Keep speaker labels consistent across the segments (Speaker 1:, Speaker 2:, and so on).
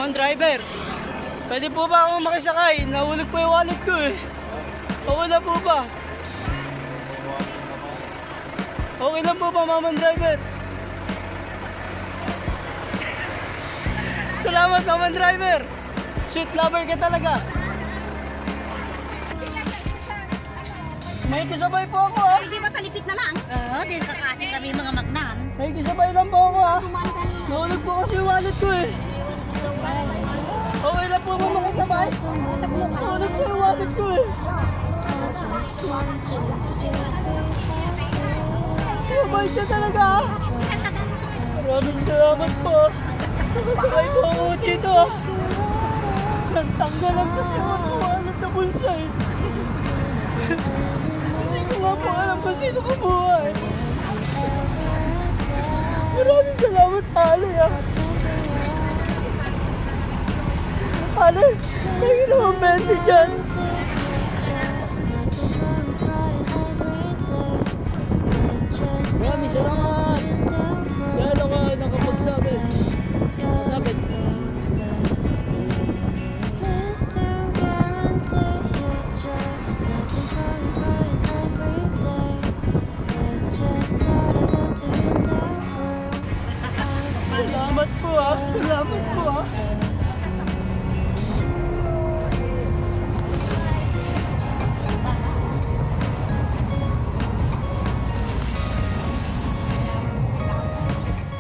Speaker 1: Mga driver, pwede po ba ako makisakay? Nahulog po yung wallet ko eh. Okay lang po ba? Okay lang po ba, mamang driver? Salamat, mamang driver. Sweet lover ka talaga. May kisabay po ako ha.
Speaker 2: Hindi masalipit na lang.
Speaker 3: Oo, din kasi kami mga magnan.
Speaker 1: May kisabay lang po ako ha. Nahulog po kasi yung wallet ko eh. Okay lang po ba makisabay? Nahulog po yung wallet ko eh. Mabait ka talaga ha. Maraming salamat po. Nakasakay po ako dito ha. Nagtanggalan kasi ako ng wallet sa bulsa eh. Hindi ko nga po alam kung sino kumuha eh. Maraming salamat, Ale ha. Ale, may ginawang 20 dyan. Maraming salamat. Dahil ako ay nakapagsabit. Sabit. Salamat po ha. Salamat po ha.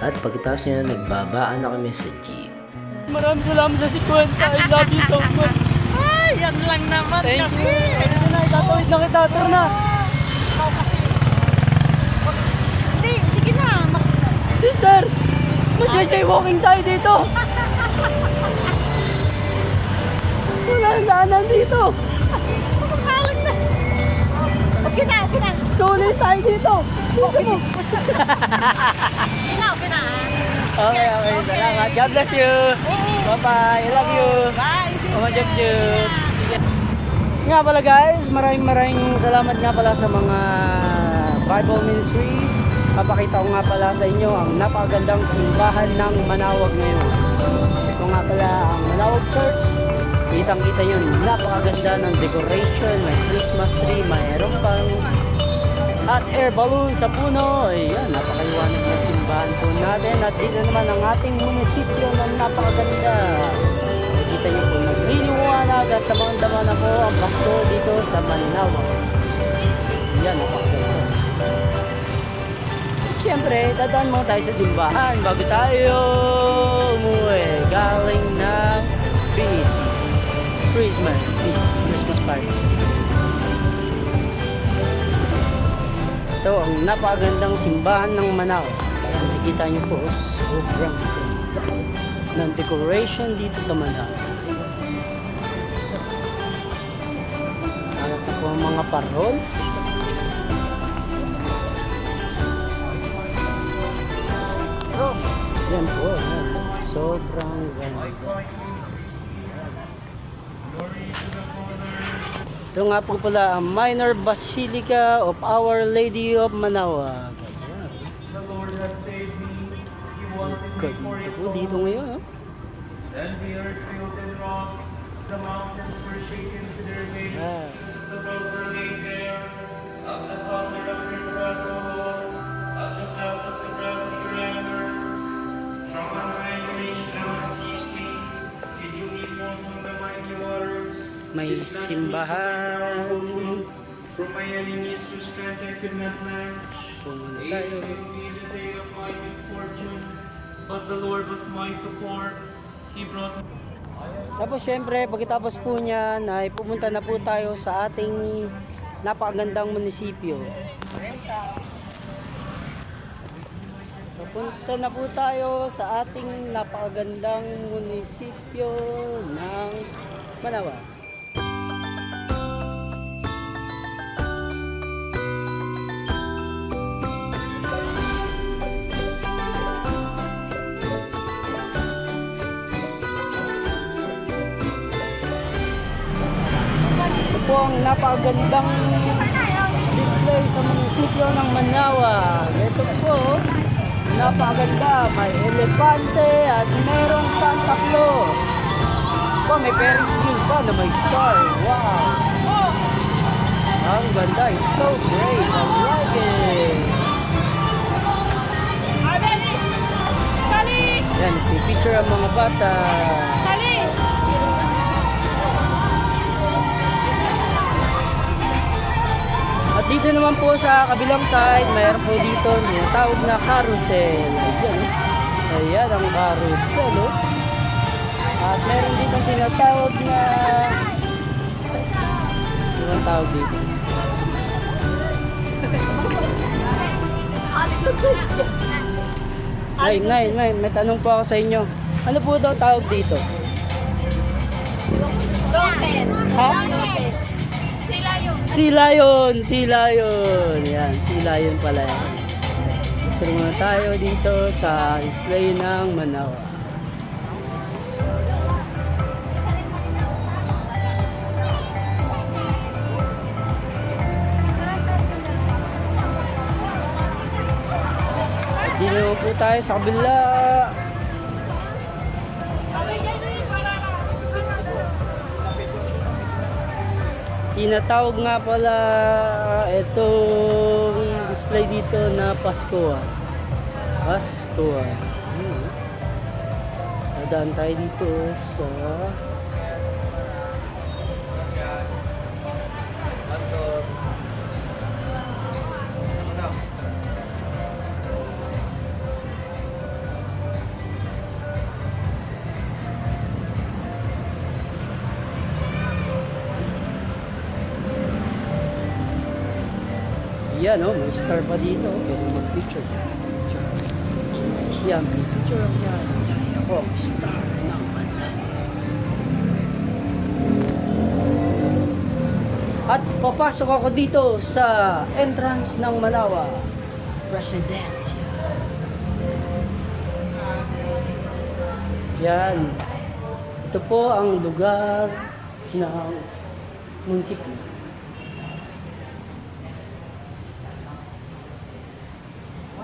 Speaker 4: At pagkatapos niya, nagbabaan na kami sa jeep.
Speaker 1: Maraming salamat sa 50. I love you so much.
Speaker 3: Ay, yan lang naman
Speaker 1: Thank
Speaker 3: kasi.
Speaker 1: you. Ayun na, itatawid na kita. Tara na.
Speaker 3: Ikaw kasi. Hindi, sige na.
Speaker 1: Sister, mag-jaywalking tayo dito. Wala ang daanan dito.
Speaker 3: Makaling na. Okay na, okay na.
Speaker 1: Sulit tayo dito.
Speaker 3: Okay na, okay na.
Speaker 1: Okay, okay. Salamat. God bless you. Bye-bye. I love you.
Speaker 3: Bye.
Speaker 1: Mama Jeb. Nga pala guys, maraming salamat nga pala sa mga Bible Ministry. Papakita ko nga pala sa inyo ang napakagandang simbahan ng Manawag ngayon. Ito nga pala ang Manawag Church. Kitang-kita yun, napakaganda ng decoration, may Christmas tree, mayroon pang hot air balloon sa puno. Ayan, napakaliwanag na simbahan po natin. At dito naman ang ating munisipyo na napakaganda. Kita niyo po, nagliliwanag at tamang-tama na po ang pasto dito sa Manawag. Ayan, napakaganda. Siyempre, dadaan muna tayo sa simbahan bago tayo umuwi. Galing ng BC. Christmas party. Ito ang napakagandang simbahan ng Manawag. Ayan, nakikita niyo po, sobrang ganda ng decoration dito sa Manawag. Hanap na po ang mga parol. Yan po, yan. Sobrang ganda. Ito nga po pala ang Minor Basilica of Our Lady of Manawag. Ayan.
Speaker 5: The Lord has saved me. He wanted me for his
Speaker 1: Po
Speaker 5: soul.
Speaker 1: dito ngayon, ha?
Speaker 5: Then the earth filled and rocked. The mountains were shaken to their base.
Speaker 1: Yeah.
Speaker 5: The road were laid bare. At the thunder of your breath, O Lord. At the blast of the breath of your anger.
Speaker 6: From on high you reached down and seized me. Did you lead forth from the mighty waters?
Speaker 1: May
Speaker 6: Did not you
Speaker 1: simbahan.
Speaker 6: lead me from my enemies whose strength I could not match.
Speaker 1: Pumunta
Speaker 5: They
Speaker 1: tayo.
Speaker 5: saved me in the day of my misfortune. But the Lord was my support. He brought me.
Speaker 1: Tapos syempre, pagkatapos po niyan ay pumunta na po tayo sa ating napakagandang munisipyo. Pupunta na po tayo sa ating napakagandang munisipyo ng Manawag. Ito po ang napakagandang display sa munisipyo ng Manawag. Ito po, Napakaganda. May elepante at merong Santa Claus. Oh, may Ferris wheel pa na may star. Wow. Ang ganda. It's so great. I like it.
Speaker 3: Abelis! Sali!
Speaker 1: Yan, picture ang mga bata.
Speaker 3: Sali!
Speaker 1: At dito naman po sa kabilang side, mayroon po dito yung tawag na carousel. Ayan, ayan ang carousel. Oh. At meron dito tinatawag na... Ano ang tawag dito? Nay, may tanong po ako sa inyo. Ano po daw tawag dito?
Speaker 3: Dopen!
Speaker 1: Ha?
Speaker 3: Sila yun!
Speaker 1: Sila yun. Yan, sila yun pala yan. So muna tayo dito sa display ng Manawa. At dito po tayo sa kabila. Tinatawag nga pala itong display dito na Pasko. Pasko. Nadaan tayo dito sa yan, oh, may star pa dito. Pwede mag-picture. Yan, may picture ako yan. Ako, star ng Manawa. At papasok ako dito sa entrance ng Manawa Residencia. Yan. Ito po ang lugar ng munisipyo.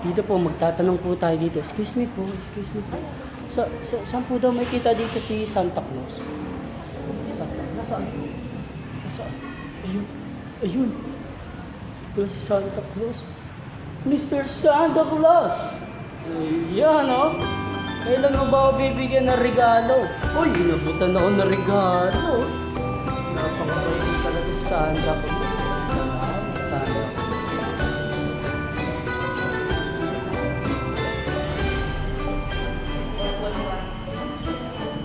Speaker 1: Dito po, magtatanong po tayo dito. Excuse me po. Saan po daw may kita dito si Santa Claus? Nasaan? Ayun. Ito si Santa Claus. Mr. Santa Claus! Ayan, oh. Kailan mo ba ako bibigyan ng regalo? Uy, inabutan ako ng regalo. Napakabait talaga si Santa Claus. Santa Claus.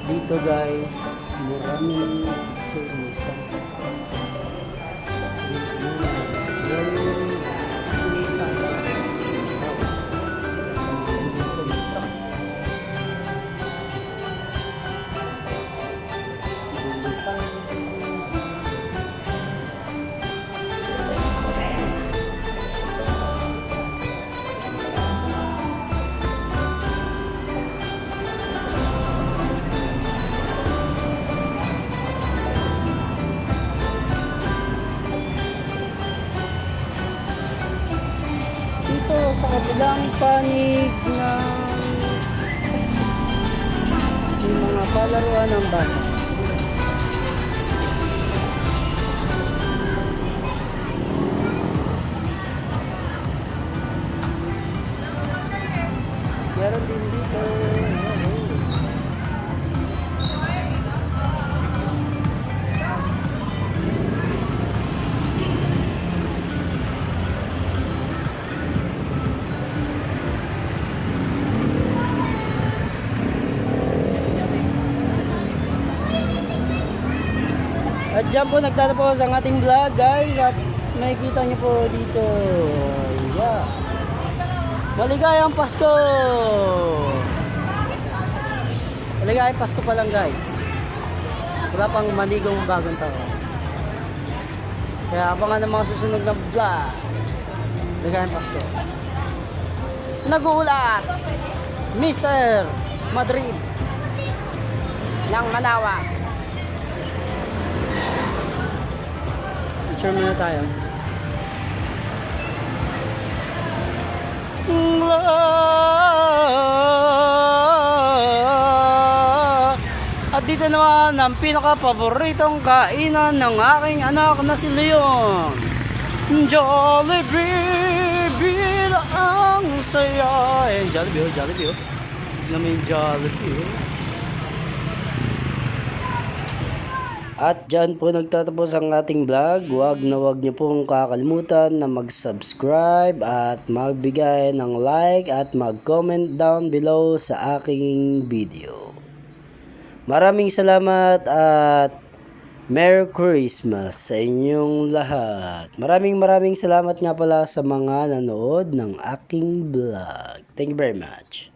Speaker 1: Dito guys, maraming picture ni Santa Claus. Sa kabilang panig ng yung mga palaruan ng bata. Meron din dito. At dyan po nagtatapos ang ating vlog guys at makikita nyo po dito. Yeah. Maligayang Pasko! Maligayang Pasko pa lang guys. Wala pang manigong bagong taon. Kaya abangan ng mga susunod na vlog. Maligayang Pasko. Nag-uulat! Mr. Madrid ng Manawa. Picture muna tayo. Love dito naman ang pinaka-paboritong kainan ng aking anak na si Leon. Jollibee, bila ang saya. Ayan, Jollibee, Jollibee. Tignan mo yung Jollibee. At dyan po nagtatapos ang ating vlog. Huwag niyo pong kakalimutan na mag-subscribe at magbigay ng like at mag-comment down below sa aking video. Maraming salamat at Merry Christmas sa inyong lahat. Maraming salamat nga pala sa mga nanood ng aking vlog. Thank you very much.